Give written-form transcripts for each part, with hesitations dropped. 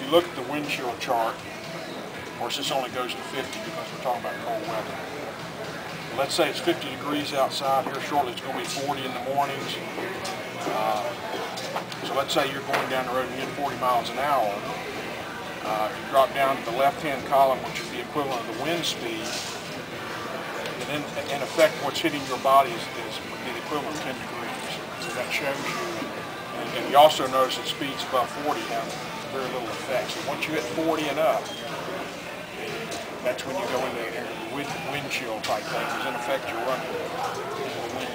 you look at the windshield chart, of course this only goes to 50 because we're talking about cold weather. Let's say it's 50 degrees outside. Here shortly it's going to be 40 in the mornings. So let's say you're going down the road and you get 40 miles an hour. If you drop down to the left-hand column, which is the equivalent of the wind speed, and in effect what's hitting your body is the equivalent of 10 degrees. So that shows you, and you also notice that speeds above 40 have very little effect. So once you hit 40 and up, that's when you go into wind chill type thing, because in effect you're running into the wind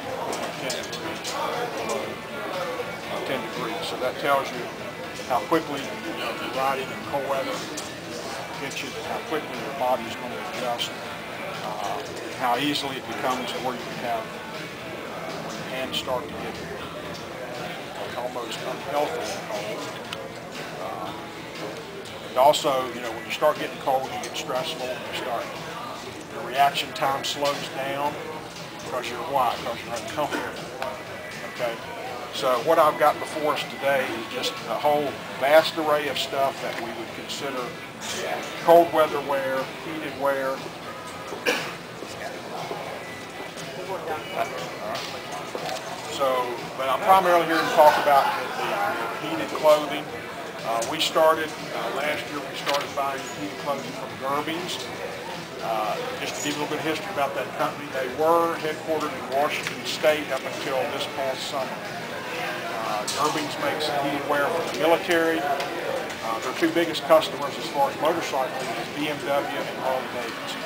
10 degrees. So that tells you how quickly you're riding in cold weather, gets you how quickly your body is going to adjust, how easily it becomes to where you can have, when your hands start to get almost unhealthy cold. And also, when you start getting cold, you get stressful, your reaction time slows down because you're why? Because you're uncomfortable. Okay? So what I've got before us today is just a whole vast array of stuff that we would consider cold weather wear, heated wear. But I'm primarily here to talk about the heated clothing. We started, last year we started buying heated clothing from Gerbing's. Just to give you a little bit of history about that company, they were headquartered in Washington State up until this past summer. Gerbing's makes heated wear for the military. Their two biggest customers as far as motorcycling is BMW and Harley-Davidson.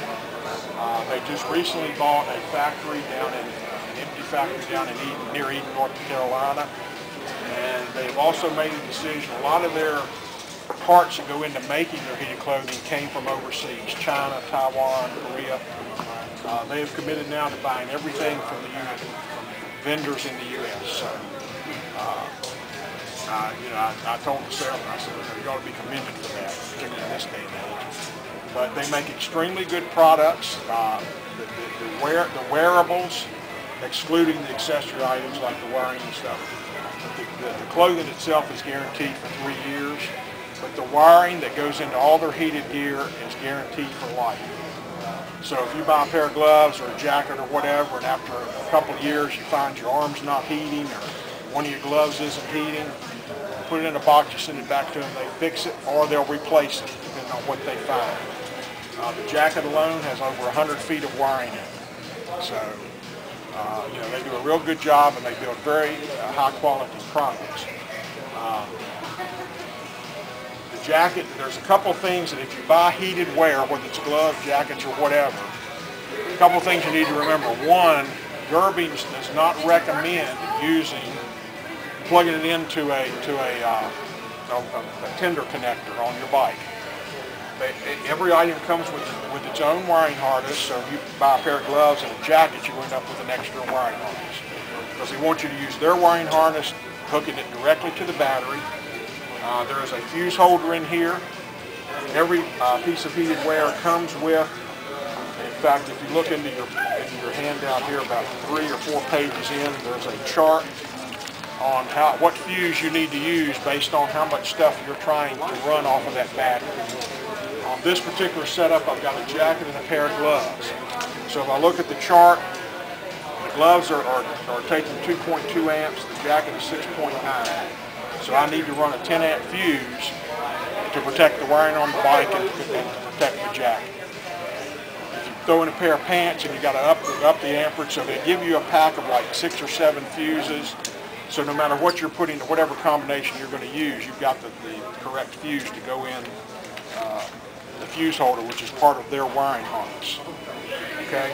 They just recently bought a factory down in, an empty factory down in Eden, near Eden, North Carolina. And they've also made a decision, a lot of their parts that go into making their heated clothing came from overseas, China, Taiwan, Korea. They have committed now to buying everything from the U.S., from vendors in the U.S. So, I told the salesman, I said, you ought to be commended for that, particularly in this day and age. But they make extremely good products. The wearables, excluding the accessory items like the wiring and stuff. The clothing itself is guaranteed for 3 years, but the wiring that goes into all their heated gear is guaranteed for life. So if you buy a pair of gloves or a jacket or whatever, and after a couple of years you find your arm's not heating or one of your gloves isn't heating, put it in a box, you send it back to them, they fix it or they'll replace it depending on what they find. The jacket alone has over 100 feet of wiring in it. So, they do a real good job and they build very high quality products. The jacket, there's a couple things that if you buy heated wear, whether it's gloves, jackets, or whatever, a couple things you need to remember. One, Gerbing's does not recommend plugging it into a tender connector on your bike. Every item comes with its own wiring harness, so if you buy a pair of gloves and a jacket, you end up with an extra wiring harness. Because they want you to use their wiring harness, hooking it directly to the battery. There is a fuse holder in here. Every piece of heated wear comes with, in fact, if you look into your handout here about 3 or 4 pages in, there's a chart on what fuse you need to use based on how much stuff you're trying to run off of that battery. On this particular setup, I've got a jacket and a pair of gloves. So if I look at the chart, the gloves are taking 2.2 amps, the jacket is 6.9. So I need to run a 10 amp fuse to protect the wiring on the bike and to protect the jacket. If you throw in a pair of pants and you got to up the amperage, so they give you a pack of like 6 or 7 fuses. So no matter what you're putting, whatever combination you're going to use, you've got the correct fuse to go in the fuse holder, which is part of their wiring harness. Okay.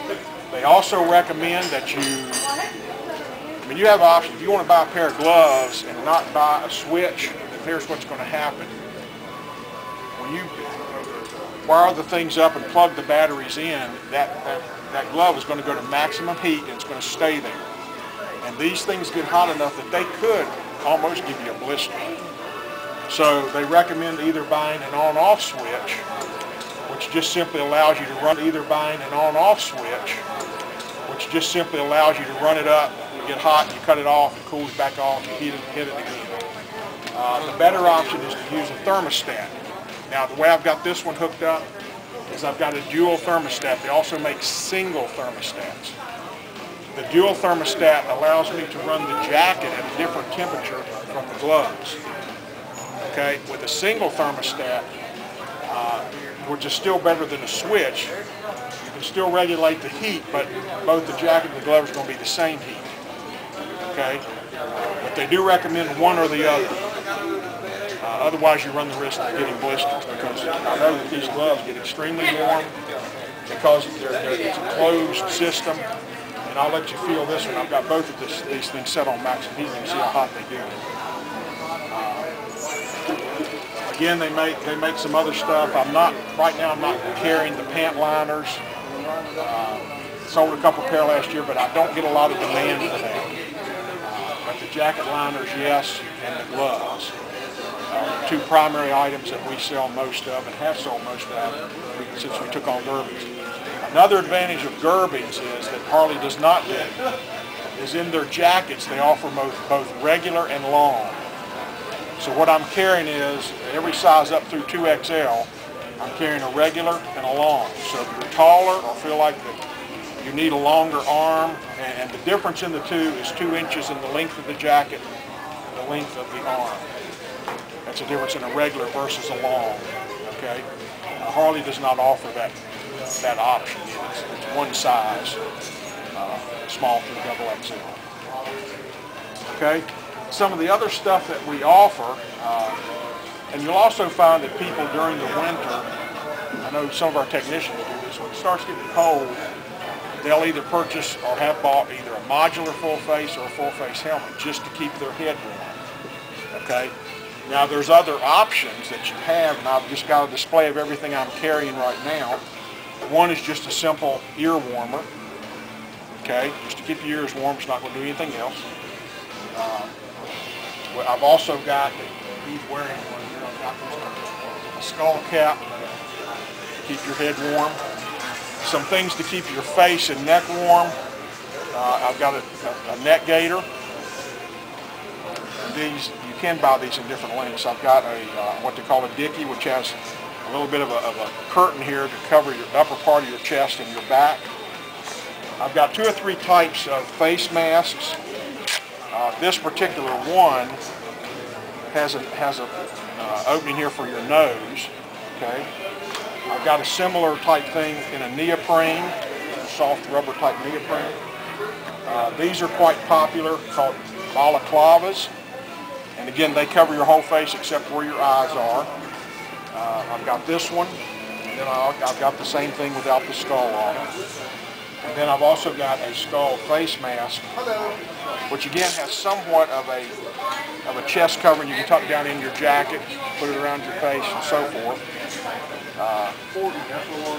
They also recommend that you have options. If you want to buy a pair of gloves and not buy a switch, then here's what's going to happen. When you wire the things up and plug the batteries in, that glove is going to go to maximum heat and it's going to stay there. And these things get hot enough that they could almost give you a blister. So they recommend either buying an on-off switch, which just simply allows you to run, either buying an on-off switch, which just simply allows you to run it up, you get hot, you cut it off, it cools back off, you hit it again. The better option is to use a thermostat. Now the way I've got this one hooked up is I've got a dual thermostat. They also make single thermostats. The dual thermostat allows me to run the jacket at a different temperature from the gloves. Okay, with a single thermostat, which is still better than a switch, you can still regulate the heat, but both the jacket and the gloves are going to be the same heat. Okay, but they do recommend one or the other. Otherwise, you run the risk of getting blisters, because I know that these gloves get extremely warm because it's a closed system. And I'll let you feel this one. I've got both of these things set on max heat. You can see how hot they do. Again, they make some other stuff. Right now I'm not carrying the pant liners. Sold a couple pair last year, but I don't get a lot of demand for that. But the jacket liners, yes, and the gloves are two primary items that we sell most of and have sold most of since we took on Gerbings. Another advantage of Gerbings is that Harley does not do is in their jackets they offer both regular and long. So what I'm carrying is every size up through 2XL, I'm carrying a regular and a long. So if you're taller or feel like that you need a longer arm, and the difference in the two is 2 inches in the length of the jacket and the length of the arm. That's a difference in a regular versus a long. Okay, Harley does not offer that option. It's one size, small through XXL. Okay. Some of the other stuff that we offer, and you'll also find that people during the winter, I know some of our technicians do this, when it starts getting cold, they'll either purchase or have bought either a modular full face or a full face helmet just to keep their head warm. Okay? Now there's other options that you have, and I've just got a display of everything I'm carrying right now. One is just a simple ear warmer. Okay? Just to keep your ears warm, it's not going to do anything else. I've also got, he's wearing one here, I've got a skull cap to keep your head warm. Some things to keep your face and neck warm. I've got a neck gaiter. These, you can buy these in different lengths. I've got a what they call a dicky, which has a little bit of a curtain here to cover your upper part of your chest and your back. I've got 2 or 3 types of face masks. This particular one has an opening here for your nose. Okay, I've got a similar type thing in a neoprene, soft rubber type neoprene. These are quite popular, called balaclavas, and again they cover your whole face except where your eyes are. I've got this one, and then I've got the same thing without the skull on it. And then I've also got a skull face mask, which again has somewhat of a chest covering. You can tuck down in your jacket, put it around your face, and so forth.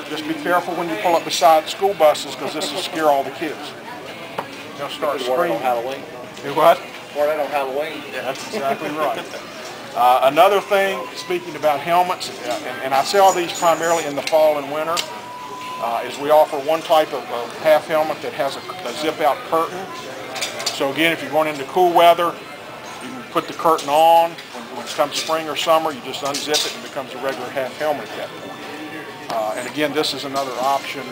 Just be careful when you pull up beside school buses, because this will scare all the kids. They'll start screaming. Halloween. Do what? Or that on Halloween. Yeah, that's exactly right. Another thing, speaking about helmets, and I sell these primarily in the fall and winter, is we offer one type of half helmet that has a zip-out curtain. So again, if you're going into cool weather, you can put the curtain on. When it comes spring or summer, you just unzip it and it becomes a regular half helmet at that point. And again, this is another option.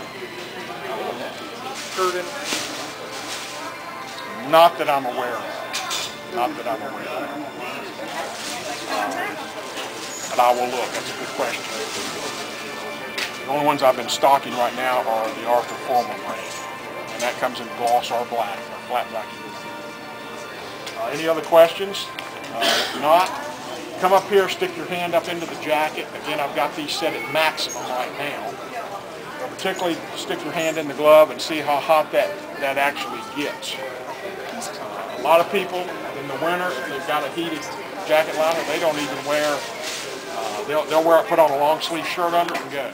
Curtain. Not that I'm aware of. Not that I'm aware of. But I will look. That's a good question. The only ones I've been stocking right now are the Arthur Foreman range, and that comes in gloss or black, or flat black. Any other questions? If not, come up here, stick your hand up into the jacket. Again, I've got these set at maximum right now. But particularly, stick your hand in the glove and see how hot that actually gets. A lot of people in the winter, if they've got a heated jacket liner, they don't even wear. They'll put on a long sleeve shirt under it and go.